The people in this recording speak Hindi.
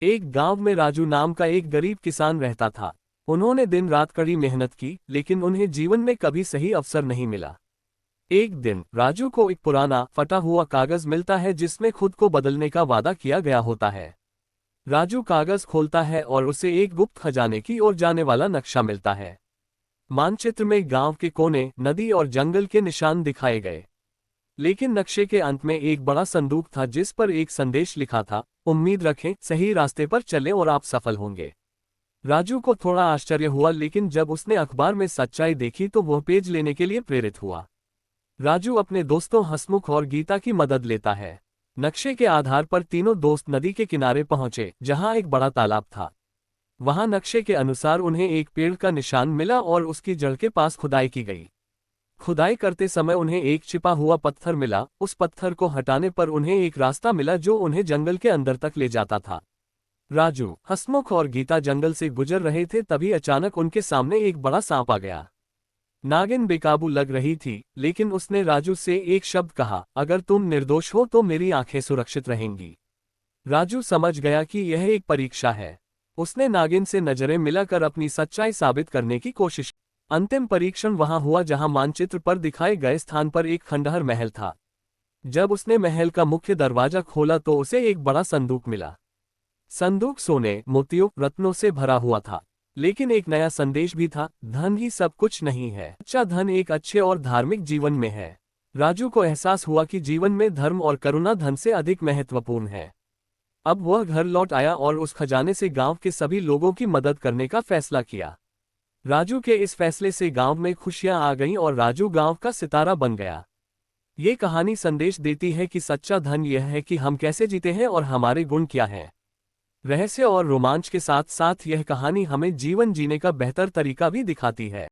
एक गांव में राजू नाम का एक गरीब किसान रहता था। उन्होंने दिन रात कड़ी मेहनत की, लेकिन उन्हें जीवन में कभी सही अवसर नहीं मिला। एक दिन राजू को एक पुराना फटा हुआ कागज मिलता है जिसमें खुद को बदलने का वादा किया गया होता है। राजू कागज खोलता है और उसे एक गुप्त खजाने की ओर जाने वाला नक्शा मिलता है। मानचित्र में गांव के कोने, नदी और जंगल के निशान दिखाए गए। लेकिन नक्शे के अंत में एक बड़ा संदूक था जिस पर एक संदेश लिखा था, उम्मीद रखें, सही रास्ते पर चलें और आप सफल होंगे। राजू को थोड़ा आश्चर्य हुआ, लेकिन जब उसने अखबार में सच्चाई देखी तो वह पेज लेने के लिए प्रेरित हुआ। राजू अपने दोस्तों हसमुख और गीता की मदद लेता है। नक्शे के आधार पर तीनों दोस्त नदी के किनारे पहुंचे, जहां एक बड़ा तालाब था। वहां नक्शे के अनुसार उन्हें एक पेड़ का निशान मिला और उसकी जड़ के पास खुदाई की गई। खुदाई करते समय उन्हें एक छिपा हुआ पत्थर मिला। उस पत्थर को हटाने पर उन्हें एक रास्ता मिला जो उन्हें जंगल के अंदर तक ले जाता था। राजू, हसमुख और गीता जंगल से गुजर रहे थे, तभी अचानक उनके सामने एक बड़ा सांप आ गया। नागिन बेकाबू लग रही थी, लेकिन उसने राजू से एक शब्द कहा, अगर तुम निर्दोष हो तो मेरी आंखें सुरक्षित रहेंगी। राजू समझ गया कि यह एक परीक्षा है। उसने नागिन से नजरें मिलाकर अपनी सच्चाई साबित करने की कोशिश की। अंतिम परीक्षण वहां हुआ जहां मानचित्र पर दिखाए गए स्थान पर एक खंडहर महल था। जब उसने महल का मुख्य दरवाजा खोला तो उसे एक बड़ा संदूक मिला। संदूक सोने, मोतियों, रत्नों से भरा हुआ था, लेकिन एक नया संदेश भी था, धन ही सब कुछ नहीं है, अच्छा धन एक अच्छे और धार्मिक जीवन में है। राजू को एहसास हुआ कि जीवन में धर्म और करुणा धन से अधिक महत्वपूर्ण है। अब वह घर लौट आया और उस खजाने से गांव के सभी लोगों की मदद करने का फैसला किया। राजू के इस फैसले से गांव में खुशियां आ गईं और राजू गांव का सितारा बन गया। ये कहानी संदेश देती है कि सच्चा धन यह है कि हम कैसे जीते हैं और हमारे गुण क्या हैं। रहस्य और रोमांच के साथ साथ यह कहानी हमें जीवन जीने का बेहतर तरीका भी दिखाती है।